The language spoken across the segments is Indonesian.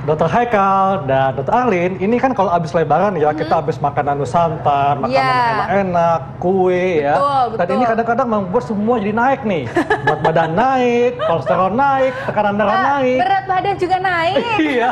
Dokter Haikal dan Dokter Arlin, ini kan kalau habis lebaran ya, kita habis makanan Nusantara, makanan enak-enak, kue ya. Dan ini kadang-kadang membuat semua jadi naik nih. Berat badan naik, kolesterol naik, tekanan darah naik. Berat badan juga naik. Iya.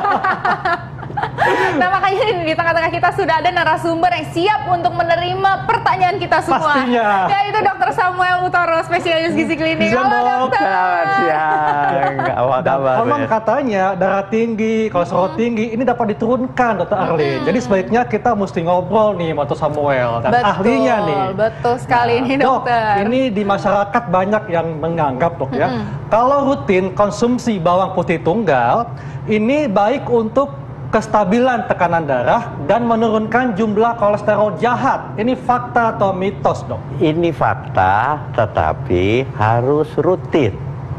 Nah makanya di tengah-tengah kita sudah ada narasumber yang siap untuk menerima pertanyaan kita semua. Pastinya. Yaitu Dr. Samuel Utoro, spesialis gizi klinik. Halo dokter. Selamat siang. Apa kabar? Konon katanya darah tinggi, kolesterol tinggi ini dapat diturunkan, Dokter Arlin. Jadi sebaiknya kita mesti ngobrol nih sama Dr. Samuel dan ahlinya nih. Betul sekali ini dokter. Dok, ini di masyarakat banyak yang menganggap dok ya, kalau rutin konsumsi bawang putih tunggal ini baik untuk kestabilan tekanan darah dan menurunkan jumlah kolesterol jahat. Ini fakta atau mitos, dok? Ini fakta, tetapi harus rutin.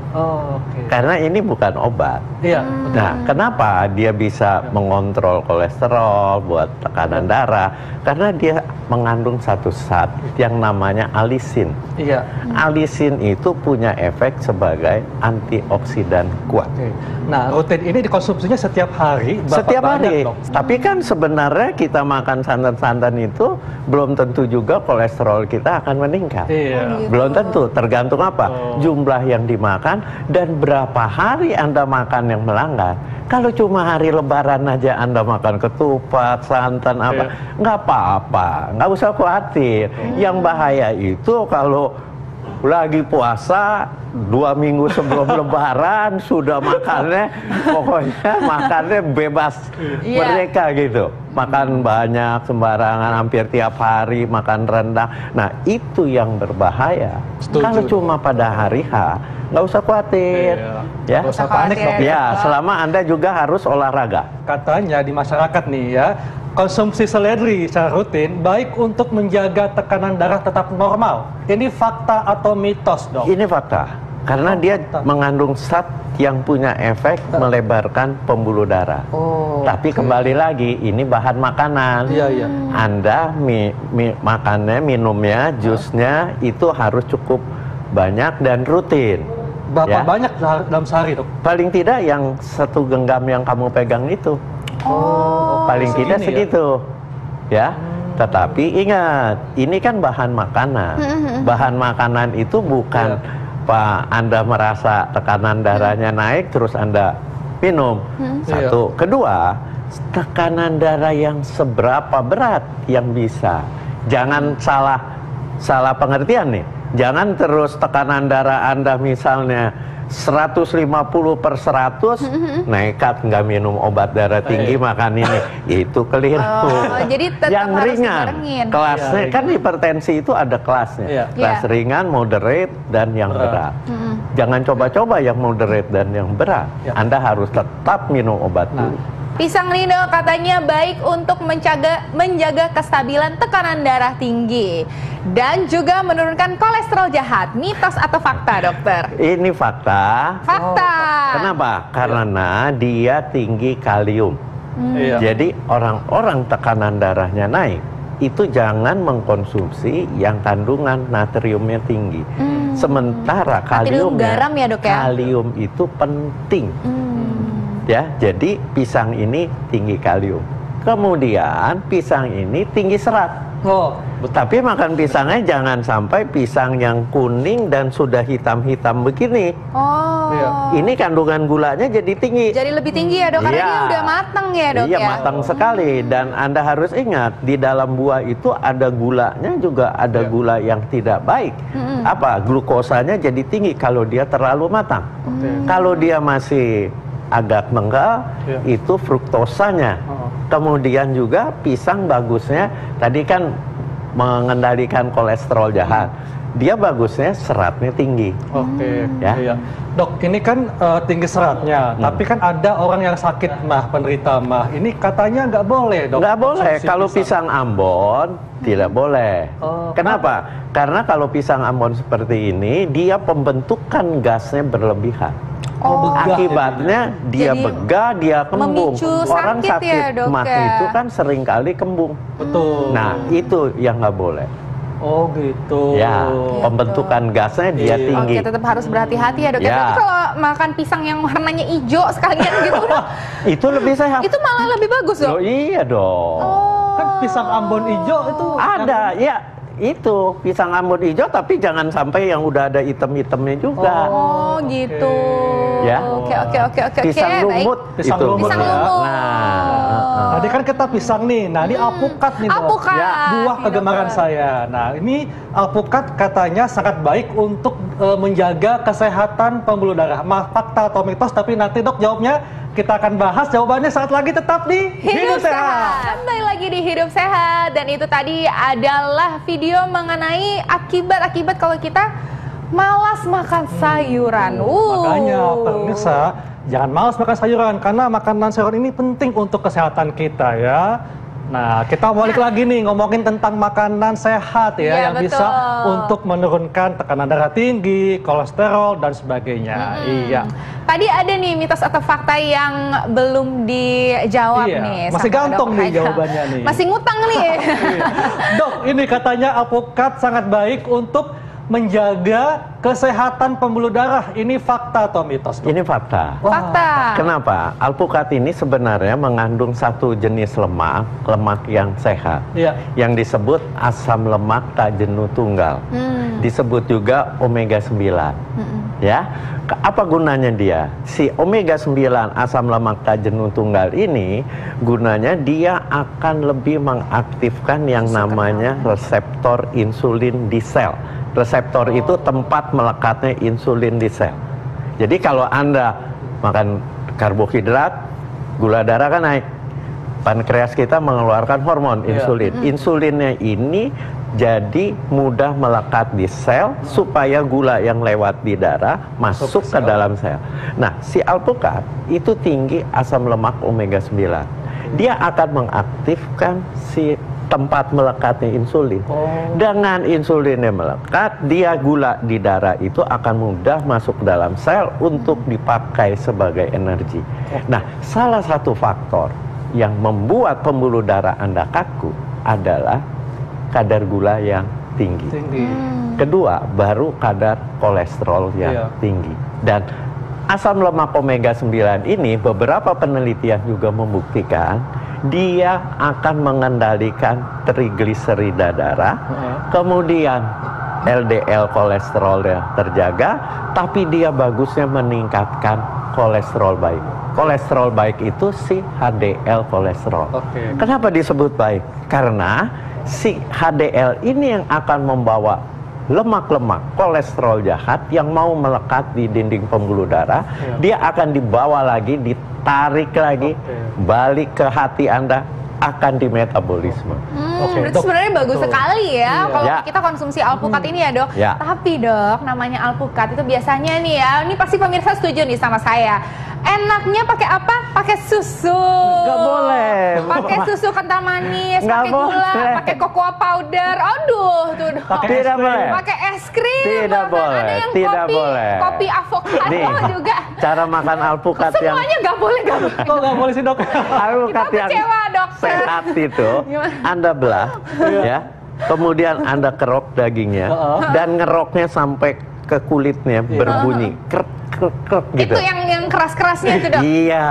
Oh, oke. Karena ini bukan obat. Iya. Nah, kenapa dia bisa mengontrol kolesterol buat tekanan darah? Karena dia mengandung satu zat yang namanya alisin. Iya. Alisin itu punya efek sebagai antioksidan kuat. Oke. Nah, rutin ini dikonsumsinya setiap hari. Setiap hari. Dok? Tapi kan sebenarnya kita makan santan-santan itu belum tentu juga kolesterol kita akan meningkat. Iya. Belum tentu, tergantung apa? Jumlah yang dimakan dan berapa hari Anda makan yang melanggar. Kalau cuma hari lebaran aja Anda makan ketupat, santan apa, nggak apa-apa, nggak usah khawatir. Yang bahaya itu kalau lagi puasa 2 minggu sebelum lebaran sudah makannya, pokoknya makannya bebas mereka gitu. Makan banyak sembarangan, hampir tiap hari makan rendang. Nah itu yang berbahaya. Kalau cuma pada hari H, nggak usah khawatir, ya. Nggak usah panik dok. Ya, selama Anda juga harus olahraga. Katanya di masyarakat nih ya, konsumsi seledri secara rutin baik untuk menjaga tekanan darah tetap normal. Ini fakta atau mitos, dok? Ini fakta, karena dia mengandung zat yang punya efek melebarkan pembuluh darah. Tapi kembali lagi, ini bahan makanan. Iya. Anda makannya, minumnya, jusnya itu harus cukup banyak dan rutin. Berapa banyak dalam sehari, dok? Paling tidak yang 1 genggam yang kamu pegang itu. Paling tidak segitu. Ya. Tetapi ingat, ini kan bahan makanan. Bahan makanan itu bukan Pak, Anda merasa tekanan darahnya naik terus Anda minum. Satu. Kedua, tekanan darah yang seberapa berat yang bisa. Jangan salah pengertian nih. Jangan terus tekanan darah Anda misalnya 150/100, nekat nggak minum obat darah tinggi, makan ini. Itu keliru. Jadi tetap yang harus ringan, dibarengin. kelasnya kan hipertensi itu ada kelasnya. Kelas ringan, moderate, dan yang berat. Jangan coba-coba yang moderate dan yang berat. Anda harus tetap minum obat dulu. Pisang lino katanya baik untuk menjaga kestabilan tekanan darah tinggi dan juga menurunkan kolesterol jahat. Mitos atau fakta, dokter? Ini fakta. Fakta. Kenapa? Karena dia tinggi kalium. Jadi orang-orang tekanan darahnya naik, itu jangan mengkonsumsi yang kandungan natriumnya tinggi. Sementara kaliumnya, garam ya, dok, ya? kalium itu penting. Ya, jadi pisang ini tinggi kalium. Kemudian pisang ini tinggi serat. Tapi makan pisangnya jangan sampai pisang yang kuning dan sudah hitam-hitam begini. Ini kandungan gulanya jadi tinggi. Jadi lebih tinggi ya, dok? Karena dia udah matang ya, dok? Iya, matang sekali. Dan Anda harus ingat, di dalam buah itu ada gulanya juga ada gula yang tidak baik. Apa? Glukosanya jadi tinggi kalau dia terlalu matang. Kalau dia masih agak menggal, itu fruktosanya. Kemudian juga pisang bagusnya, tadi kan mengendalikan kolesterol jahat. Dia bagusnya seratnya tinggi. Dok, ini kan tinggi seratnya, tapi kan ada orang yang sakit penderita mah. Ini katanya nggak boleh, dok? Nggak boleh. Kalau pisang Ambon tidak boleh. Kenapa? Karena kalau pisang Ambon seperti ini, dia pembentukan gasnya berlebihan. Akibatnya dia begah, dia kembung. Orang sakit mah itu kan seringkali kembung. Betul. Nah, itu yang nggak boleh. Oh gitu. Ya, pembentukan gasnya dia tinggi. Oke, tetap harus berhati-hati ya dok. Ya. Tapi kalau makan pisang yang warnanya hijau sekalian gitu dok, Itu lebih sehat. itu malah lebih bagus dok. Loh, iya dong. Kan pisang Ambon hijau itu Ada, ya itu pisang Ambon hijau, tapi jangan sampai yang udah ada item-itemnya juga. Oh gitu. Ya. Oke. Pisang lumut Pisang itu. lumut Pisang ya. lumut. Nah, Tadi kan kita pisang nih, nah ini alpukat nih dok. Alpukat. Ya, Buah nih, kegemaran dokter. saya. Nah ini alpukat katanya sangat baik untuk menjaga kesehatan pembuluh darah. Maaf, fakta atau mitos, tapi nanti dok jawabnya kita akan bahas jawabannya saat lagi tetap di Hidup Sehat. Kembali lagi di Hidup Sehat, dan itu tadi adalah video mengenai akibat-akibat kalau kita malas makan sayuran. Makanya pemirsa jangan malas makan sayuran karena makanan sayuran ini penting untuk kesehatan kita ya. Nah, kita balik lagi nih ngomongin tentang makanan sehat ya, Iya, yang bisa betul. untuk menurunkan tekanan darah tinggi, kolesterol dan sebagainya. Iya. Tadi ada nih mitos atau fakta yang belum dijawab Iya, nih. masih sama gantung Dok nih Haikal. jawabannya nih. Masih ngutang nih. Iya. Dok, ini katanya alpukat sangat baik untuk menjaga kesehatan pembuluh darah. Ini fakta atau mitos? Dok? ini fakta. Wah. Fakta. Kenapa? Alpukat ini sebenarnya mengandung satu jenis lemak yang sehat, Iya. yang disebut asam lemak tak jenuh tunggal. Disebut juga omega 9. Ya. Apa gunanya dia? Si omega 9 asam lemak tak jenuh tunggal ini gunanya dia akan lebih mengaktifkan yang namanya reseptor insulin di sel. Reseptor itu tempat melekatnya insulin di sel. Jadi kalau Anda makan karbohidrat, gula darah kan naik. Pankreas kita mengeluarkan hormon insulin. Insulinnya ini jadi mudah melekat di sel supaya gula yang lewat di darah masuk ke dalam sel. Nah, si alpukat itu tinggi asam lemak omega 9. Dia akan mengaktifkan si tempat melekatnya insulin. Dengan insulinnya melekat, dia gula di darah itu akan mudah masuk ke dalam sel untuk dipakai sebagai energi. Nah, salah satu faktor yang membuat pembuluh darah Anda kaku adalah kadar gula yang tinggi. Kedua, baru kadar kolesterol yang tinggi. Dan asam lemak omega 9 ini beberapa penelitian juga membuktikan dia akan mengendalikan trigliserida darah, kemudian LDL kolesterolnya terjaga, tapi dia bagusnya meningkatkan kolesterol baik. Kolesterol baik itu si HDL kolesterol. Kenapa disebut baik? Karena si HDL ini yang akan membawa lemak-lemak kolesterol jahat yang mau melekat di dinding pembuluh darah, dia akan dibawa lagi, ditarik lagi, balik ke hati Anda, akan dimetabolisme. Berarti sebenarnya bagus sekali ya kalau Ya. kita konsumsi alpukat ini ya dok. Ya. Tapi dok, namanya alpukat itu biasanya nih ya, ini pasti pemirsa setuju nih sama saya. Enaknya pakai apa? Pakai susu. Nggak boleh. Pakai susu kental manis, Nggak pakai gula, boleh. pakai cocoa powder. Aduh, tuh dok. Tidak boleh. Pakai es krim. Tidak bahkan boleh, Ada yang tidak kopi, boleh. kopi avocado Nih, juga. cara makan alpukat yang Semuanya nggak boleh, nggak boleh. Kok nggak boleh sih dok? alpukat Kita yang kecewa, dokter. sehat itu Anda belah ya, kemudian Anda kerok dagingnya dan ngeroknya sampai ke kulitnya berbunyi krek krek krek gitu. Itu yang keras-kerasnya itu dok. Iya,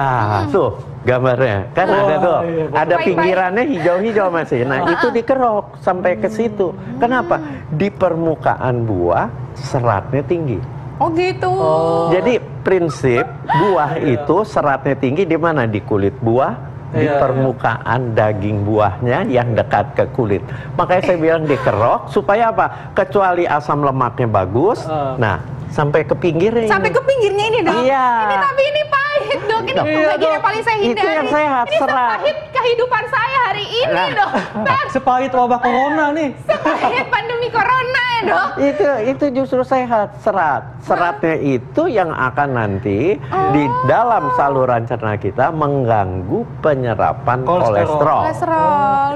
tuh gambarnya kan ada tuh, iya, ada Baik-baik. pinggirannya hijau-hijau masih. Nah itu dikerok sampai ke situ. Kenapa? Di permukaan buah seratnya tinggi. Oh gitu. Jadi prinsip buah itu seratnya tinggi di mana? Di kulit buah, di Iya, permukaan daging buahnya yang dekat ke kulit. Makanya saya bilang dikerok supaya apa? Kecuali asam lemaknya bagus. Nah, sampai ke pinggirnya. Sampai ke pinggirnya ini dok. Iya. Ini tapi ini pahit dok. Ini Iya, bagian yang paling saya Itu hindari. yang sehat, Ini serat. sepahit kehidupan saya hari ini Nah. dok. Dan Sepahit wabah corona nih. sepahit pandemi corona ya dok. Itu justru sehat, seratnya itu yang akan nanti di dalam saluran cerna kita mengganggu penyerapan kolesterol. Kolesterol.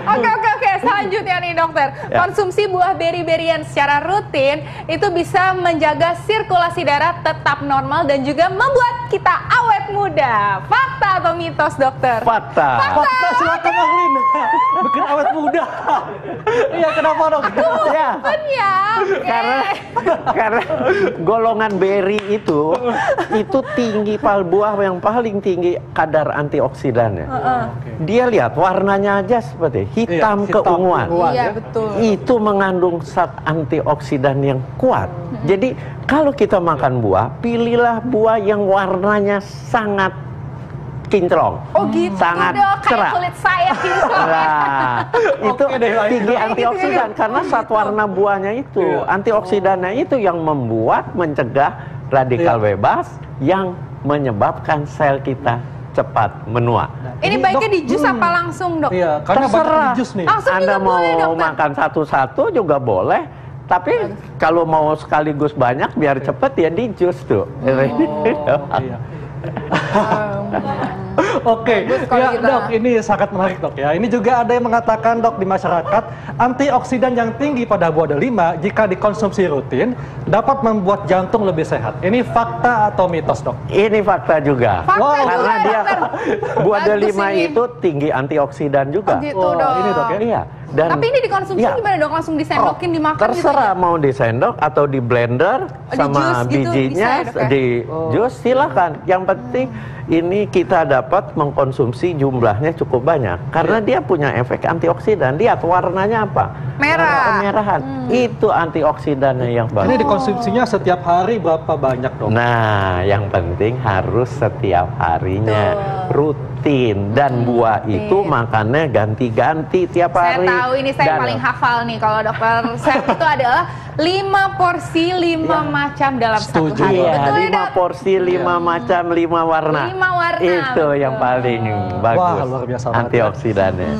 Oke. Selanjutnya nih dokter. Ya. Konsumsi buah beri-berian secara rutin itu bisa menjaga sirkulasi darah tetap normal dan juga membuat kita awet muda. Fakta atau mitos, dokter? Fakta. Fakta, silakan Ahlin. Bikin awet muda. Iya, kenapa dok? Ya, Kan ya. Oke. karena golongan beri itu tinggi, buah yang paling tinggi kadar antioksidannya. Dia lihat warnanya aja seperti hitam keunguan. Iya, betul. Itu mengandung zat antioksidan yang kuat. Jadi kalau kita makan buah, pilihlah buah yang warnanya sangat kinclong. Oh gitu Sangat dok, kayak cerah. kulit saya kinclong. Nah, itu Oke deh, tinggi baik. antioksidan karena zat warna buahnya itu, antioksidannya itu yang membuat mencegah radikal bebas yang menyebabkan sel kita cepat menua. Ini baiknya di jus apa langsung, dok? Iya, karena banyak di jus nih. Langsung Anda juga mau boleh, dokter. makan satu-satu juga boleh. Tapi kalau mau sekaligus banyak biar cepet ya di jus tuh. Iya. Oke, kalau ya kita- dok, ini sangat menarik dok ya. Ini juga ada yang mengatakan dok di masyarakat, antioksidan yang tinggi pada buah delima jika dikonsumsi rutin dapat membuat jantung lebih sehat. Ini fakta atau mitos dok? Ini fakta juga. Fakta Wow. juga, Karena dia dokter. buah Bagus delima ini. itu tinggi antioksidan juga. Oh, gitu, Wah, dok. ini dok ya. Iya. Dan Tapi ini dikonsumsi Iya. gimana, dok? Langsung disendokin, dimakan terserah gitu? mau disendok atau di blender di sama jus gitu bijinya bisa ya, dok, ya? di jus silakan. Yang penting ini kita dapat mengkonsumsi jumlahnya cukup banyak karena dia punya efek antioksidan. Lihat warnanya apa? Merah. Warna kemerahan. Itu antioksidannya yang Ini bagus. dikonsumsinya setiap hari berapa banyak dok? Nah, yang penting harus setiap harinya rutin dan buah itu makannya ganti-ganti tiap Saya hari. tahu ini saya Dan- paling hafal nih kalau dokter Sep itu adalah 5 porsi 5 macam dalam satu Setuju. hari. Iya, Betul ya, 5 dok? porsi, 5 macam, 5 warna. 5 warna, Itu betul. yang paling bagus. Wah, luar biasa banget. Antioksidannya.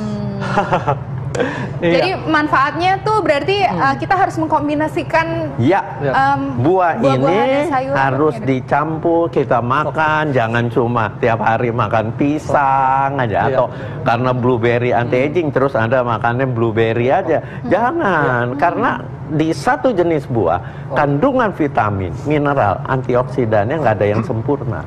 Iya. Jadi manfaatnya tuh berarti kita harus mengkombinasikan Ya, buah buah-buahan dan ini sayuran harus ya, dok? dicampur kita makan, jangan cuma tiap hari makan pisang aja Iya. atau karena blueberry anti-aging terus Anda makannya blueberry aja. Jangan, karena di satu jenis buah kandungan vitamin, mineral, antioksidannya nggak ada yang sempurna.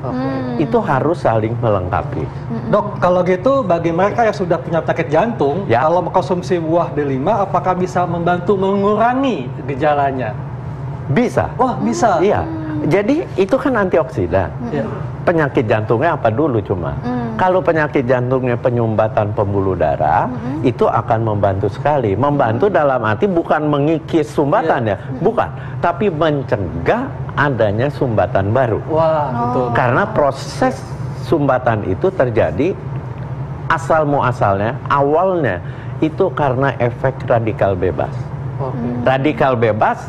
Itu harus saling melengkapi. Dok, kalau gitu bagi mereka yang sudah punya penyakit jantung, Ya. kalau mengkonsumsi buah delima, apakah bisa membantu mengurangi gejalanya? Bisa. Wah, bisa. Iya. Jadi itu kan antioksidan. Iya. Penyakit jantungnya apa dulu cuma? Kalau penyakit jantungnya penyumbatan pembuluh darah, itu akan membantu sekali. Membantu dalam arti bukan mengikis sumbatan ya, bukan. Tapi mencegah adanya sumbatan baru. Wah, betul. Karena proses sumbatan itu terjadi asal muasalnya, awalnya itu karena efek radikal bebas. Oke. Radikal bebas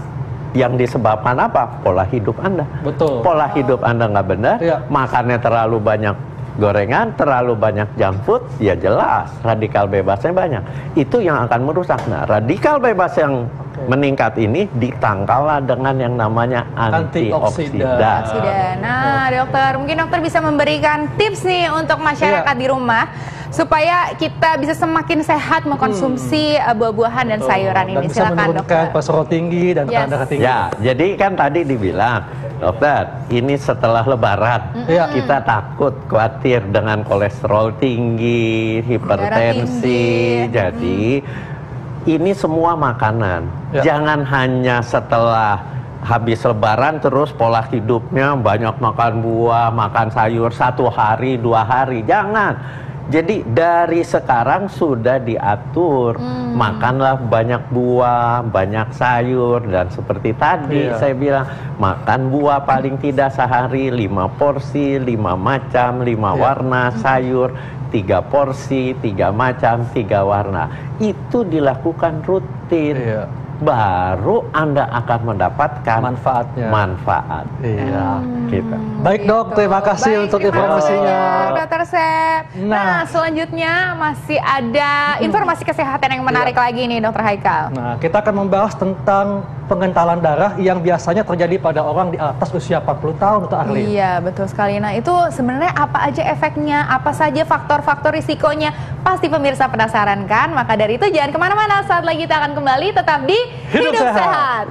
yang disebabkan apa? Pola hidup Anda. Betul. Pola hidup Anda nggak benar, Iya. makannya terlalu banyak gorengan, terlalu banyak junk food, ya jelas radikal bebasnya banyak. Itu yang akan merusak. Nah, radikal bebas yang meningkat ini ditangkallah dengan yang namanya antioksidan. Antioksidan. Nah, dokter, mungkin dokter bisa memberikan tips nih untuk masyarakat di rumah supaya kita bisa semakin sehat mengkonsumsi buah-buahan dan sayuran Dan ini. bisa Silakan, menurunkan dokter. kolesterol tinggi dan tekanan Yes. darah tinggi. Ya, jadi kan tadi dibilang, dokter, ini setelah lebaran, Iya. kita takut, khawatir dengan kolesterol tinggi, hipertensi. tinggi. Jadi, ini semua makanan. Ya. Jangan hanya setelah habis lebaran terus pola hidupnya banyak makan buah, makan sayur 1 hari, 2 hari. Jangan. Jadi dari sekarang sudah diatur, makanlah banyak buah, banyak sayur, dan seperti tadi Iya. saya bilang, makan buah paling tidak sehari 5 porsi, 5 macam, 5 Iya. warna sayur, 3 porsi, 3 macam, 3 warna. Itu dilakukan rutin. Iya. Baru Anda akan mendapatkan Manfaatnya. manfaat. Iya. Gitu. Baik dok, terima kasih Baik, untuk terima informasinya. kasih, Dokter Sep. Nah, Nah. selanjutnya masih ada informasi kesehatan yang menarik lagi nih, Dokter Haikal. Nah, kita akan membahas tentang pengentalan darah yang biasanya terjadi pada orang di atas usia 40 tahun, Dr. Arlin. Iya, betul sekali. Nah, itu sebenarnya apa aja efeknya, apa saja faktor-faktor risikonya? Pasti pemirsa penasaran kan? Maka dari itu jangan kemana-mana, saat lagi kita akan kembali tetap di Hidup Hidup Sehat. Sehat.